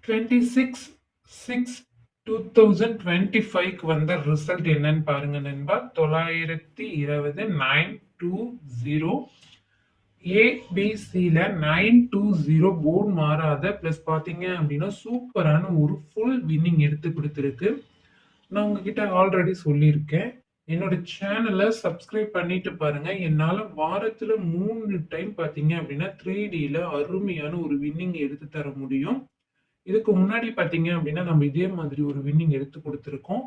26/6/2025 வந்த ரிசல்ட் என்னன்னு பாருங்க நண்பா. 920 920 ஏபிசில 920 போர்டு மாறாத பிளஸ் பாத்தீங்க அப்படின்னா சூப்பரான ஒரு ஃபுல் வின்னிங் எடுத்து கொடுத்துருக்கு. நான் உங்ககிட்ட ஆல்ரெடி சொல்லியிருக்கேன். என்னோட சேனலை சப்ஸ்கிரைப் பண்ணிட்டு பாருங்க. என்னால வாரத்துல 3 டைம் பாத்தீங்க அப்படின்னா 3Dல அருமையான ஒரு வின்னிங் எடுத்து தர முடியும். இதுக்கு முன்னாடி பாத்தீங்க அப்படின்னா நம்ம இதே மாதிரி ஒரு வின்னிங் எடுத்து கொடுத்துருக்கோம்.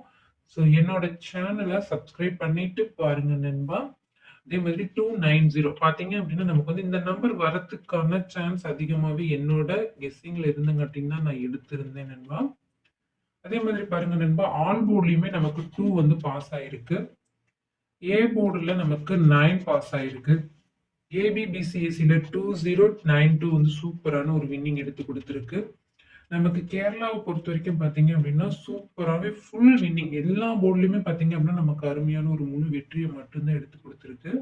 ஸோ என்னோட சேனலை சப்ஸ்கிரைப் பண்ணிட்டு பாருங்க நண்பா. அதே மாதிரி 290 பாத்தீங்க அப்படின்னா நமக்கு வந்து இந்த நம்பர் வரத்துக்கான சான்ஸ் அதிகமாவே என்னோட கெஸ்ஸிங்ல இருந்தங்காட்டின்னு தான் நான் எடுத்திருந்தேன் நண்பா. அதே மாதிரி பாருங்க நண்பா, ஆல் போர்ட்லயுமே நமக்கு 2 வந்து பாஸ் ஆயிருக்கு. ஏ போர்டுல நமக்கு 9 பாஸ் ஆயிருக்கு. ஏபிபிசிஎஸ்சில 2092 வந்து சூப்பரான ஒரு வின்னிங் எடுத்து கொடுத்துருக்கு. நமக்கு கேரளாவை பொறுத்த வரைக்கும் பாத்தீங்க அப்படின்னா சூப்பராகவே ஃபுல் வின்னிங் எல்லா போர்ட்லயுமே பாத்தீங்க அப்படின்னா நமக்கு அருமையான ஒரு முழு வெற்றியை மட்டும்தான் எடுத்து கொடுத்துருக்கு.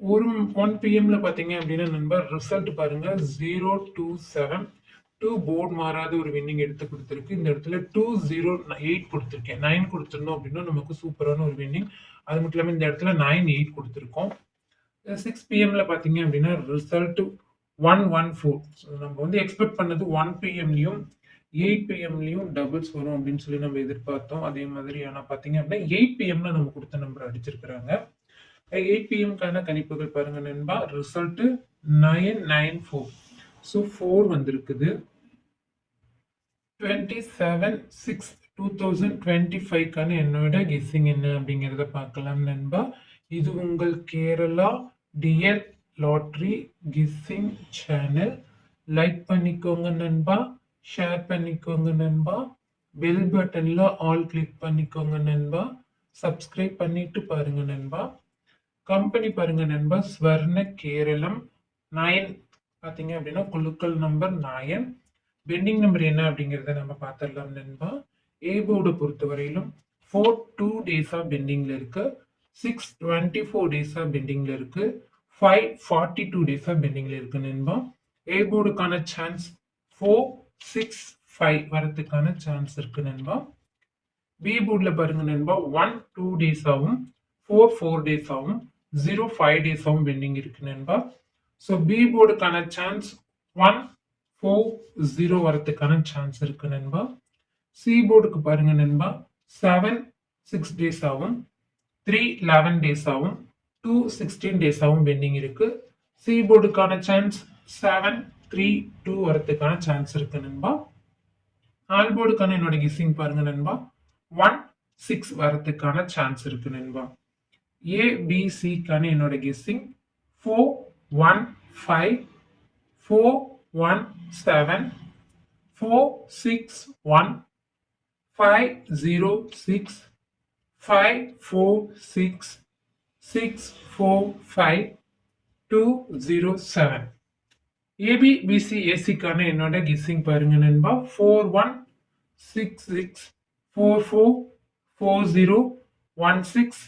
ஒரு 1 பிஎம்ல பாத்தீங்க அப்படின்னா நண்பர் ரிசல்ட் பாருங்க 027 2 போர்டு மாறாத ஒரு வின்னிங் எடுத்து கொடுத்துருக்கு. இந்த இடத்துல 208 கொடுத்துருக்கேன். 9 கொடுத்துருந்தோம் அப்படின்னா நமக்கு சூப்பரான ஒரு வின்னிங். அது மட்டும் இல்லாமல் இந்த இடத்துல 98 கொடுத்துருக்கோம். 6 பிஎம்ல பாத்தீங்க அப்படின்னா ரிசல்ட் 114. நம்ம வந்து எக்ஸ்பெக்ட் பண்ணது 1 பிஎம்லயும் 8 பிஎம்லயும் டபுள்ஸ் வரும் அப்படின்னு சொல்லி நம்ம எதிர்பார்த்தோம். அதே மாதிரி ஆனா பாத்தீங்க அப்படின்னா 8 பிஎம்ல நம்ம கொடுத்த நம்பர் அடிச்சிருக்கிறாங்க. 8 பிஎம்கான கணிப்புகள் பாருங்க நண்பா. ரிசல்ட் 994. ஸோ 4 வந்திருக்குது. 27/6/2025க்கான என்னோட கெஸ்ஸிங் என்ன அப்படிங்கிறத பார்க்கலாம் நண்பா. இது உங்கள் Kerala TL lottery guessing channel. Like பண்ணிக்கோங்க நண்பா, ஷேர் பண்ணிக்கோங்க நண்பா, பெல் பட்டன்ல ஆல் கிளிக் பண்ணிக்கோங்க நண்பா, சப்ஸ்கிரைப் பண்ணிட்டு பாருங்க நண்பா. கம்பெனி பாருங்க நண்பா, ஸ்வர்ண கேரளம் 9 பாத்தீங்க அப்படின்னா குழுக்கள் நம்பர் 9. பெண்டிங் நம்பர் என்ன அப்படிங்கறத நம்ம பார்த்துடலாம் நண்பா. ஏ போர்டு பொறுத்த வரையிலும் 42 டேஸா பெண்டிங்ல இருக்கு, 624 டேஸா பெண்டிங்ல இருக்கு, 542 டேஸா பெண்டிங்ல இருக்கு நண்பா. ஏ போர்டுக்கான சான்ஸ் 465 வரதுக்கான சான்ஸ் இருக்கு நண்பா. பி போர்டுல பாருங்க நண்பா 1-2 டேஸாவும் 4-4 டேஸாவும் 0-5 டேஸாவும் பெண்டிங் இருக்கு நண்பா. ஸோ பி போர்டுக்கான சான்ஸ் 1-4-0 வரதுக்கான சான்ஸ் இருக்கு நண்பா. சி போர்டுக்கு பாருங்க நண்பா 7-6 டேஸாவும் 3-11 டேஸாவும் 2-16 டேஸாவும் பெண்டிங் இருக்கு. சி போர்டுக்கான சான்ஸ் 7-3-2 வரதுக்கான சான்ஸ் இருக்கு நண்பா. ஆல் போர்டுக்கான என்னோட கெஸ்ஸிங் பாருங்க நண்பா 1-6 வரதுக்கான சான்ஸ் இருக்கு நண்பா. ஏபிசிக்கான என்னோட கெஸ்ஸிங் 4-1-5, 4-1-7, 4-6-1, 5-0-6, 5-4-6, 6-4-5, 2-0-7. ஏபிபிசிஎஸ்சிக்கான என்னோட கெஸ்ஸிங் பாருங்க நண்பா 4-1-6-6, 4-4, 4-0, 1-6,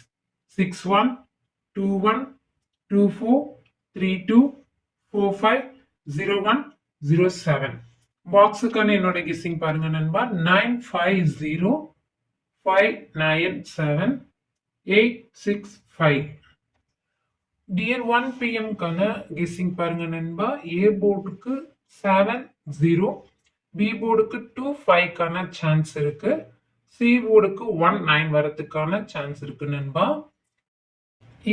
6-1, 2-1, 2-4, 3-2, 4-5, 0-1, 0-7. பாக்ஸுக்கான என்னோட கெஸ்ஸிங் பாருங்க நண்பா 9-5-0, 5-9-7, 8-6-5. டியர் 1 பிஎம்கான கெஸ்ஸிங் பாருங்க நண்பா. ஏ போர்டுக்கு 7-0, பி போர்டுக்கு 2-5க்கான சான்ஸ் இருக்கு, சி போர்டுக்கு 1-9 வரதுக்கான சான்ஸ் இருக்கு நண்பா.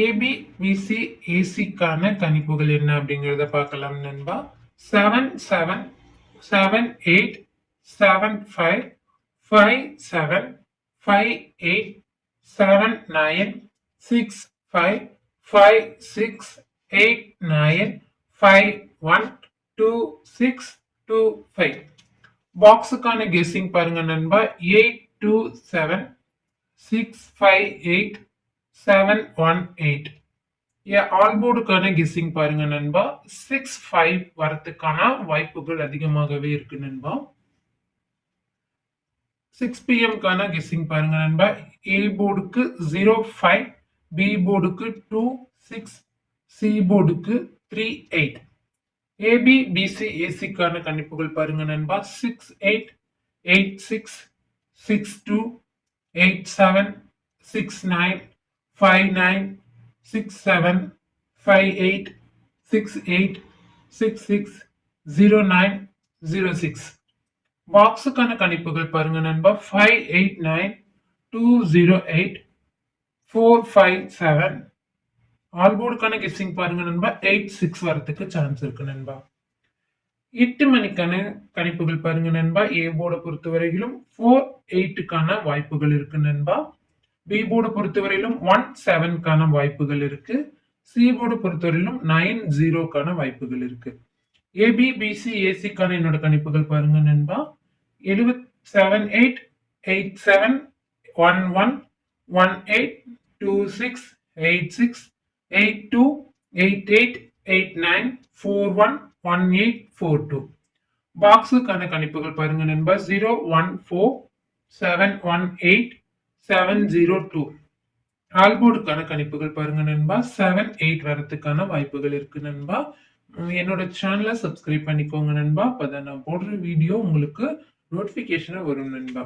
ஏபிபிசி ஏசிக்கான கணிப்புகள் என்ன அப்படிங்கறத பார்க்கலாம் நண்பா. 7-7, 7-8, 7-5, 5-7, 5-8, 7-9, 6-5, 5-6, 8-9, 5-1, 2-6, 2-5. பாக்ஸுக்கான கெஸ்ஸிங் பாருங்க நண்பா 8-2-7, 6-5-8, 7-1-8. ஆல் போர்டுக்கான கெஸ்ஸிங் பாருங்க நண்பா 6-5 வரதுக்கான வாய்ப்புகள் அதிகமாகவே இருக்கு நண்பா. 6 பிஎம்கான கெஸ்ஸிங் பாருங்க நண்பா. ஏ போர்டுக்கு 0-5, பி போர்டுக்கு 2-6, சி போர்டுக்கு 3-8. ஏபி பிசி ஏசிக்கான கணிப்புகள் பாருங்க நண்பா. 68 86 62 87 69 59 67 58 68 66 09 06. பாக்ஸுக்கான கணிப்புகள் பாருங்க நண்பா. 589 208 457. ஆல்போர்டுக்கான கெஸ்ஸிங் பாருங்க நண்பா. 86 வரதுக்கு சான்ஸ் இருக்கு நண்பா. 8 மணிக்கான கணிப்புகள் பாருங்க நண்பா. ஏ போர்டை பொறுத்தவரையிலும் 48க்கான வாய்ப்புகள் இருக்கு நண்பா. பி போர்டை பொறுத்தவரையிலும் 17க்கான வாய்ப்புகள் இருக்கு. சி போர்டை பொறுத்தவரையிலும் 90க்கான வாய்ப்புகள் இருக்கு. ஏபி பிசி ஏசிக்கான என்னோட கணிப்புகள் பாருங்க நண்பா. 78 87 11 18 26 86 82 88 89 41 18 42. பாக்ஸுக்கான கணிப்புகள் பாருங்க நண்பா. 014 718 702. ஆல்போர்டுக்கான கணிப்புகள் பாருங்க நண்பா. 78 வரதுக்கான வாய்ப்புகள் இருக்கு நண்பா. என்னோட சேனலை சப்ஸ்கிரைப் பண்ணிக்கோங்க நண்பா. அப்பதான் நான் போடுற வீடியோ உங்களுக்கு நோட்டிபிகேஷனா வரும் நண்பா.